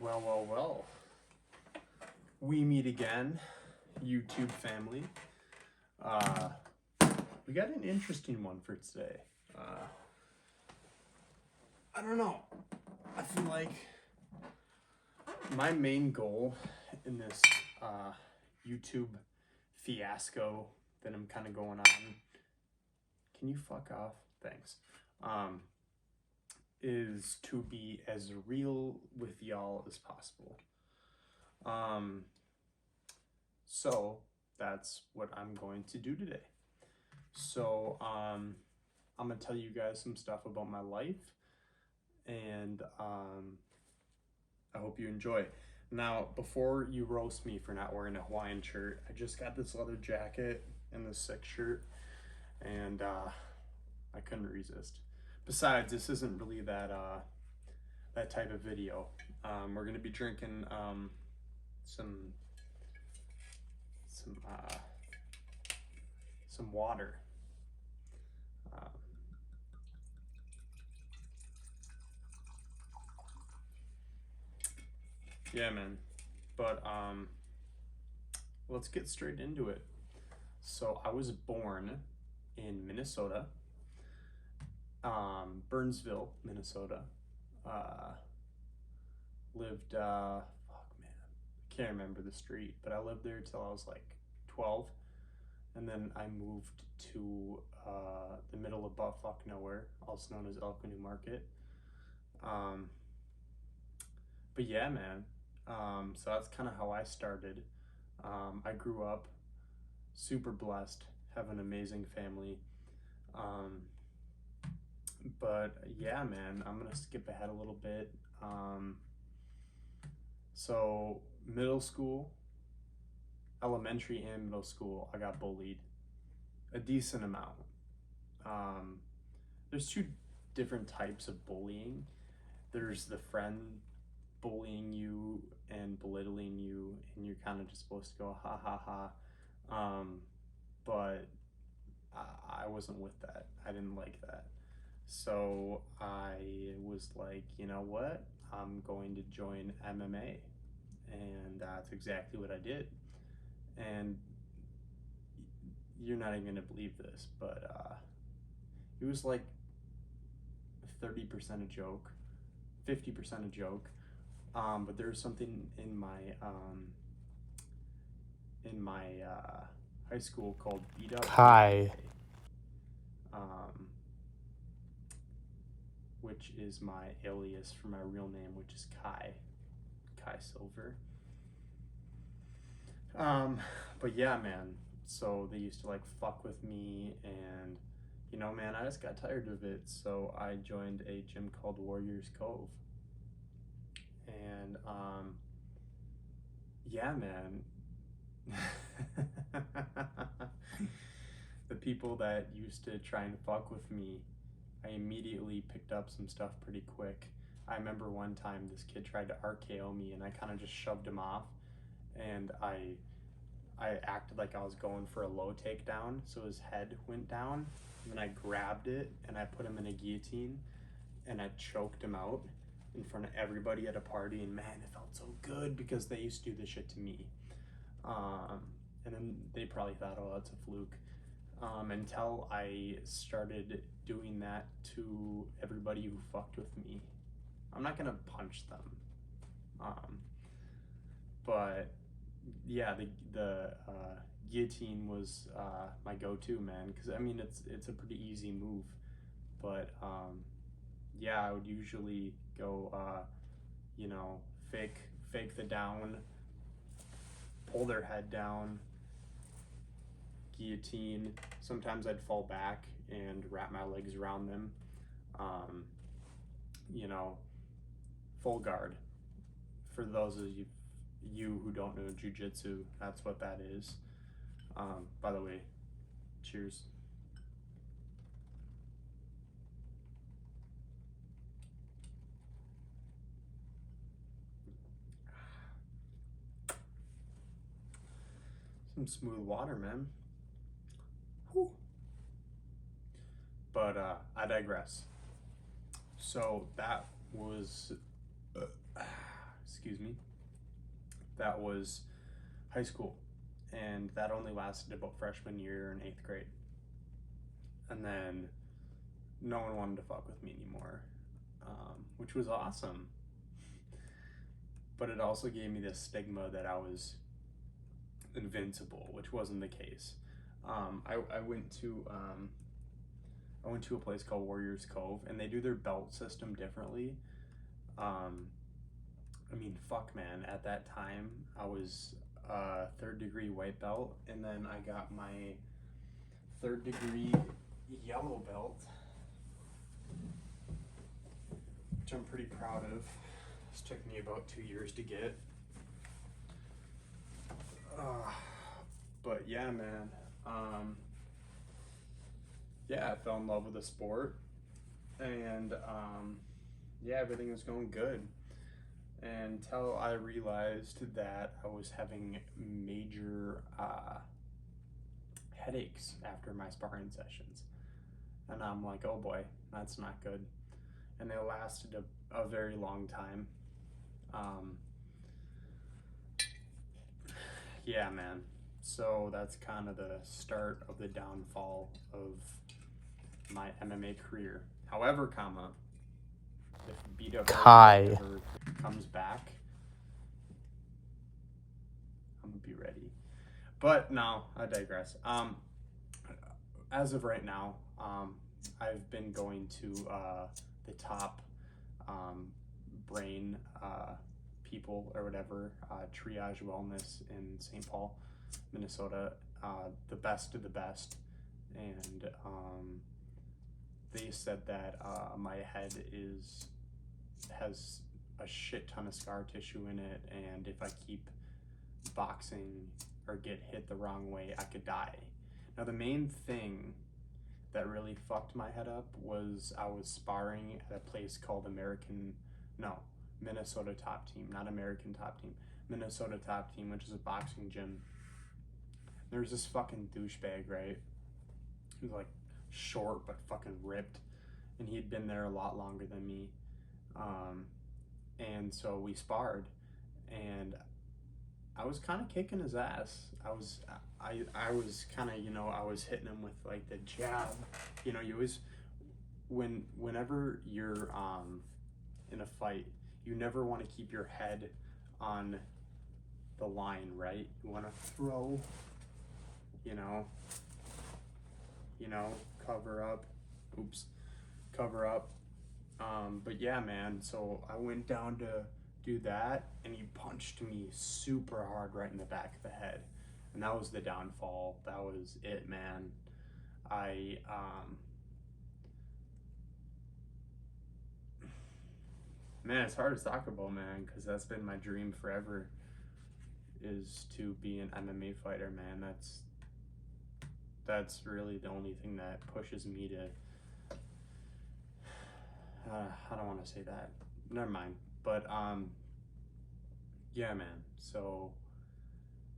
Well. We meet again, YouTube family. We got an interesting one for today. I don't know. I feel like my main goal in this YouTube fiasco that I'm kind of going on. Can you fuck off? Thanks. Is to be as real with y'all as possible. So that's what I'm going to do today. So I'm gonna tell you guys some stuff about my life, and I hope you enjoy. Now, before you roast me for not wearing a Hawaiian shirt, I just got this leather jacket and this sick shirt, and I couldn't resist. Besides, this isn't really that type of video. We're gonna be drinking some water. Yeah, man. But let's get straight into it. So I was born in Minnesota, Burnsville, Minnesota. Lived, fuck man, I can't remember the street, but I lived there till I was like 12. And then I moved to the middle of buttfuck nowhere, also known as Elko New Market. But yeah, man. So that's kind of how I started. I grew up super blessed, have an amazing family. But yeah, man, I'm gonna skip ahead a little bit. So middle school, elementary and middle school, I got bullied a decent amount. There's two different types of bullying. There's the friend bullying you and belittling you, and you're kind of just supposed to go ha ha ha. But I wasn't with that. I didn't like that. So I was like, you know what? I'm going to join MMA. And that's exactly what I did. And you're not even gonna believe this, but it was like 30% a joke, 50% a joke. But there was something in my high school called Beat Up Kai, which is my alias for my real name, which is Kai Silver. But yeah, man, so they used to like fuck with me, and you know, man, I just got tired of it, so I joined a gym called Warriors Cove. And yeah, man. The people that used to try and fuck with me, I immediately picked up some stuff pretty quick. I remember one time this kid tried to RKO me, and I kind of just shoved him off, and I acted like I was going for a low takedown, so his head went down, and then I grabbed it and I put him in a guillotine, and I choked him out in front of everybody at a party, and man, it felt so good because they used to do this shit to me. And then they probably thought, oh, that's a fluke. Until I started doing that to everybody who fucked with me. I'm not gonna punch them. But yeah, the guillotine was my go-to, man, because I mean it's a pretty easy move. But yeah, I would usually go you know, fake the down, pull their head down, guillotine. Sometimes I'd fall back and wrap my legs around them. You know, full guard. For those of you who don't know jiu-jitsu, that's what that is. By the way, cheers. Some smooth water, man. Whew. But I digress. So that was, excuse that was high school, and that only lasted about freshman year in 8th grade. And then no one wanted to fuck with me anymore, which was awesome. But it also gave me this stigma that I was invincible, which wasn't the case. I went to a place called Warriors Cove, and they do their belt system differently. I mean, fuck, man. At that time, I was 3rd degree white belt, and then I got my 3rd degree yellow belt, which I'm pretty proud of. This took me about 2 years to get. But yeah, man. Yeah, I fell in love with the sport, and yeah, everything was going good until I realized that I was having major headaches after my sparring sessions. And I'm like, oh boy, that's not good. And they lasted a very long time. Yeah, man. So that's kind of the start of the downfall of my MMA career. However, if BWF ever comes back, I'm gonna be ready. But no, I digress. As of right now, I've been going to the top brain people or whatever, Triage Wellness in St. Paul, Minnesota, the best of the best, and they said that my head has a shit ton of scar tissue in it, and if I keep boxing or get hit the wrong way, I could die. Now, the main thing that really fucked my head up was I was sparring at a place called Minnesota Top Team, not American Top Team, Minnesota Top Team, which is a boxing gym. There's this fucking douchebag, right? He was like short but fucking ripped, and he had been there a lot longer than me. And so we sparred, and I was kind of kicking his ass. I was kind of, I was hitting him with like the jab. You always, whenever you're in a fight, you never want to keep your head on the line, right? You want to throw, cover up. But yeah, man, so I went down to do that, and he punched me super hard right in the back of the head. And that was the downfall. That was it, man. Man, it's hard to talk about, man, because that's been my dream forever, is to be an MMA fighter, man. That's really the only thing that pushes me to, I don't want to say that. Never mind. But, yeah, man. So,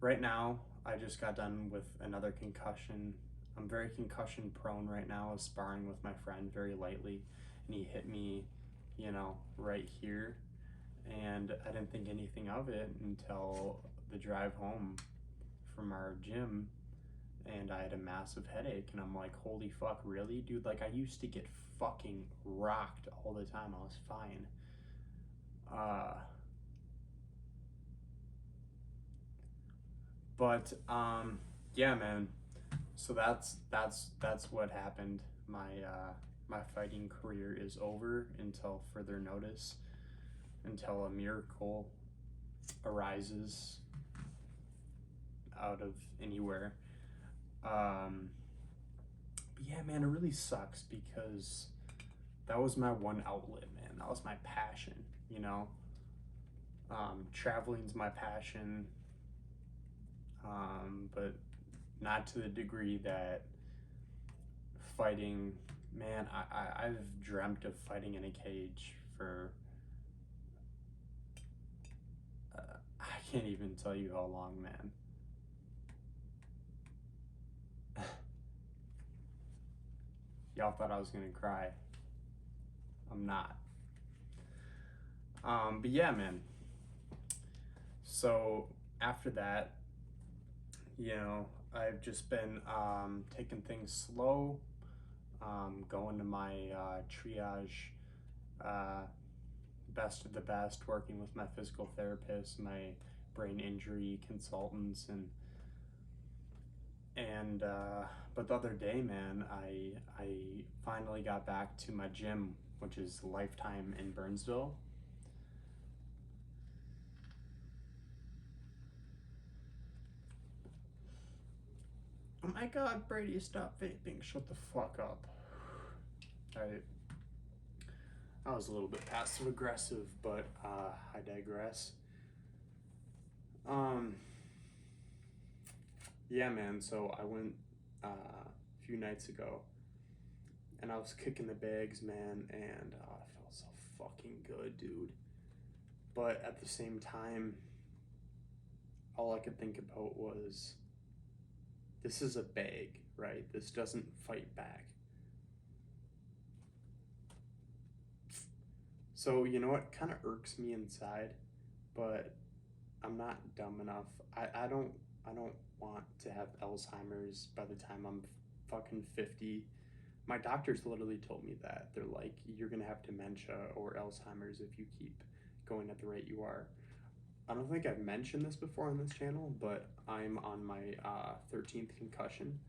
right now, I just got done with another concussion. I'm very concussion prone right now. I was sparring with my friend very lightly, and he hit me, right here. And I didn't think anything of it until the drive home from our gym, and I had a massive headache, and I'm like, holy fuck, really? Dude, like, I used to get fucking rocked all the time. I was fine. But yeah, man. So that's what happened. My fighting career is over until further notice, until a miracle arises out of anywhere. But yeah, man, it really sucks because that was my one outlet, man. That was my passion, Traveling's my passion, but not to the degree that fighting, man, I've dreamt of fighting in a cage for, I can't even tell you how long, man. Y'all thought I was gonna cry. I'm not. But yeah, man. So after that, you know, I've just been taking things slow, going to my triage, uh, best of the best, working with my physical therapist, my brain injury consultants, and but the other day, man, I finally got back to my gym, which is Lifetime in Burnsville. Oh my God, Brady, stop vaping! Shut the fuck up. I I was a little bit passive aggressive, but I digress. Um, yeah, man. So I went a few nights ago, and I was kicking the bags, man, and I felt so fucking good, dude. But at the same time, all I could think about was this is a bag, right? This doesn't fight back. So you know what kind of irks me inside, but I'm not dumb enough. I don't want to have Alzheimer's by the time I'm fucking 50. My doctors literally told me that. They're like, you're gonna have dementia or Alzheimer's if you keep going at the rate you are. I don't think I've mentioned this before on this channel, but I'm on my 13th concussion.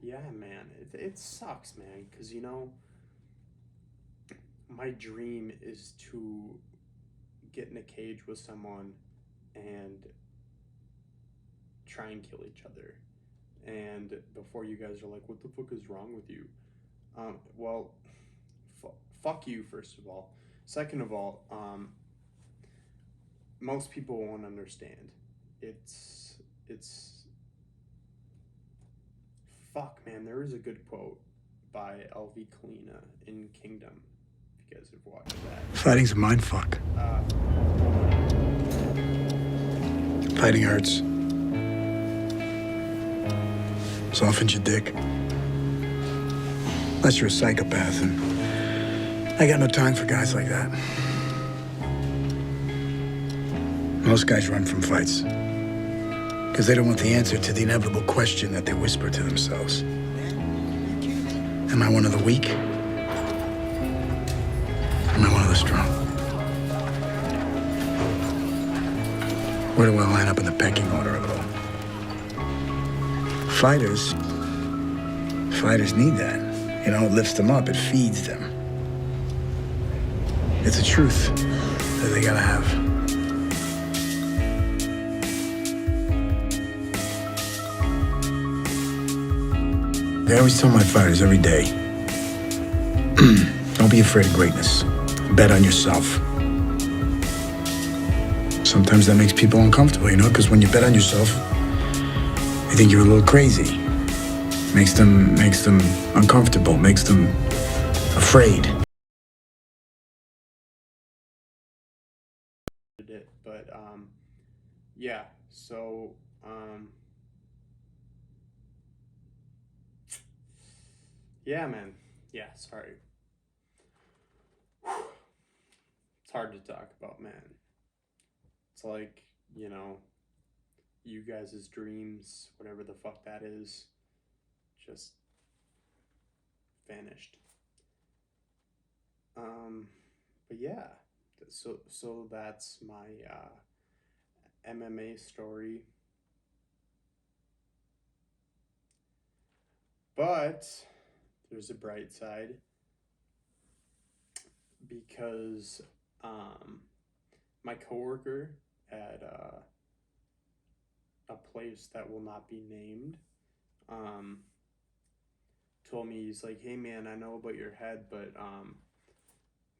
Yeah, man, it sucks, man, because you know, my dream is to get in a cage with someone and try and kill each other. And before you guys are like, what the fuck is wrong with you? Well, fuck you, first of all. Second of all, most people won't understand. It's fuck, man. There is a good quote by LV Kalina in Kingdom. If you guys have watched that, Fighting's a mind fuck. Fighting hurts. Softens your dick. Unless you're a psychopath, and I got no time for guys like that. Most guys run from fights because they don't want the answer to the inevitable question that they whisper to themselves. Am I one of the weak? Am I one of the strong? Where do I line up in the pecking order of it all? Fighters need that. You know, it lifts them up, it feeds them. It's a truth that they gotta have. I always tell my fighters every day, don't be afraid of greatness. Bet on yourself. Sometimes that makes people uncomfortable, you know, because when you bet on yourself, they think you're a little crazy. Makes them uncomfortable, makes them afraid. But yeah. So yeah, man. Yeah, sorry. It's hard to talk about, man. It's like, you know, you guys' dreams, whatever the fuck that is, just vanished. But yeah, so that's my MMA story. But there's a bright side because my coworker at a place that will not be named um, told me, he's like, hey man, I know about your head, but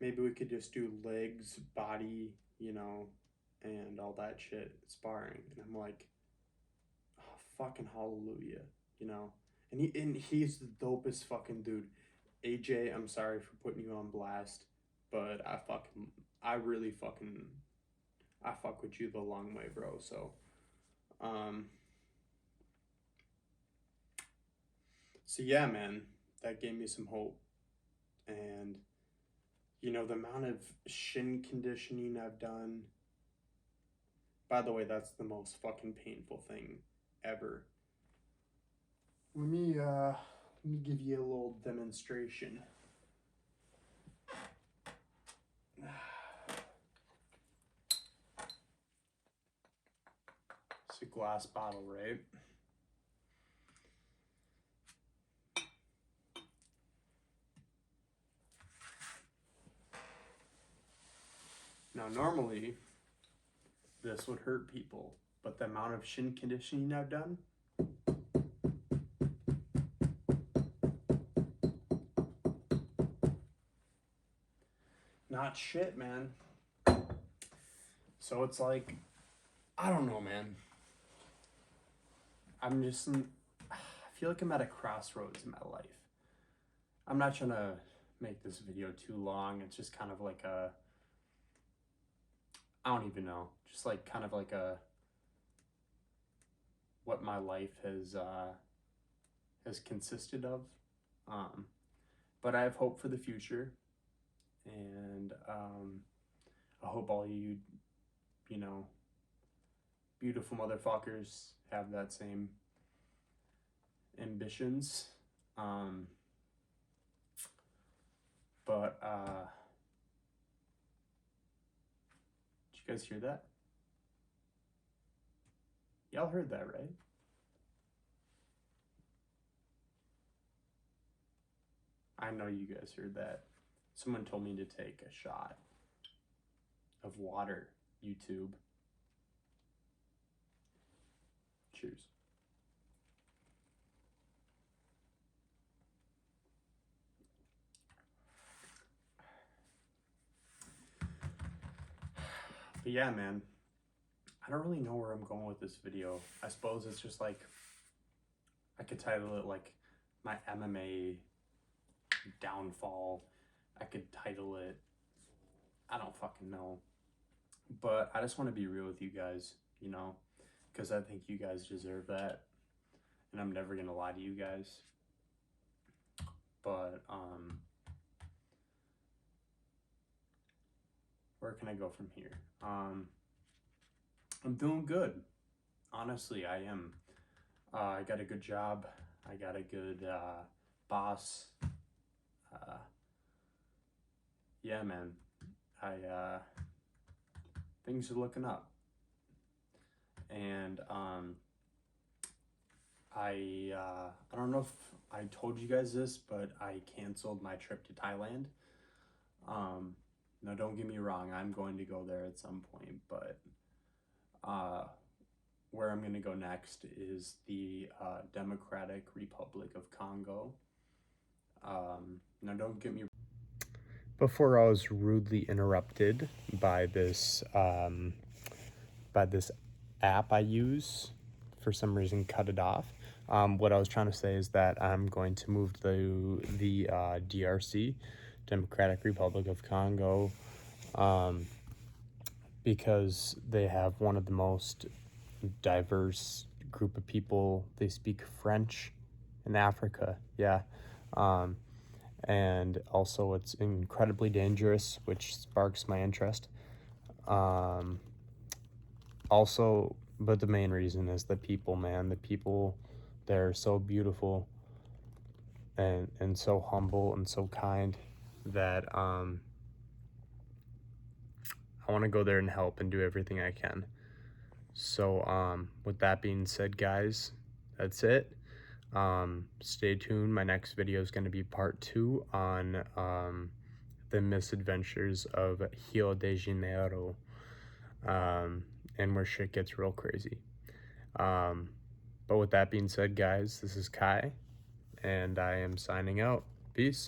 maybe we could just do legs, body, you know, and all that shit sparring. And I'm like, oh, fucking hallelujah, you know. And he's the dopest fucking dude. AJ, I'm sorry for putting you on blast, but I really fucking I fuck with you the long way, bro. So um so yeah, man, that gave me some hope. And you know, the amount of shin conditioning I've done, By the way, that's the most fucking painful thing ever. Let me give you a little demonstration. It's a glass bottle, right? Now, normally, this would hurt people, but the amount of shin conditioning I've done, not shit, man. So it's like, I don't know, man. I feel like I'm at a crossroads in my life. I'm not trying to make this video too long. It's just kind of like I don't even know, just like kind of like what my life has consisted of. But I have hope for the future, and I hope all you beautiful motherfuckers have that same ambitions. But did you guys hear that? Y'all heard that, right? I know you guys heard that. Someone told me to take a shot of water. YouTube. Cheers. But yeah, man, I don't really know where I'm going with this video. I suppose it's just like, I could title it like my MMA downfall. I could title it, I don't fucking know. But I just want to be real with you guys, because I think you guys deserve that. And I'm never going to lie to you guys. But, where can I go from here? I'm doing good. Honestly, I am. I got a good job. I got a good boss. Yeah, man. Things are looking up. And I don't know if I told you guys this, but I canceled my trip to Thailand. Now, don't get me wrong, I'm going to go there at some point, but where I'm going to go next is the Democratic Republic of Congo. Now, don't get me. Before I was rudely interrupted by this app I use, for some reason cut it off. What I was trying to say is that I'm going to move to the DRC, Democratic Republic of Congo, because they have one of the most diverse group of people. They speak French in Africa, yeah. And also it's incredibly dangerous, which sparks my interest. Also, but the main reason is the people, man. The people, they're so beautiful and so humble and so kind that I want to go there and help and do everything I can. So with that being said, guys, that's it. Stay tuned. My next video is going to be part 2 on the misadventures of Rio de Janeiro, and where shit gets real crazy. But with that being said, guys, this is Kai, and I am signing out. Peace.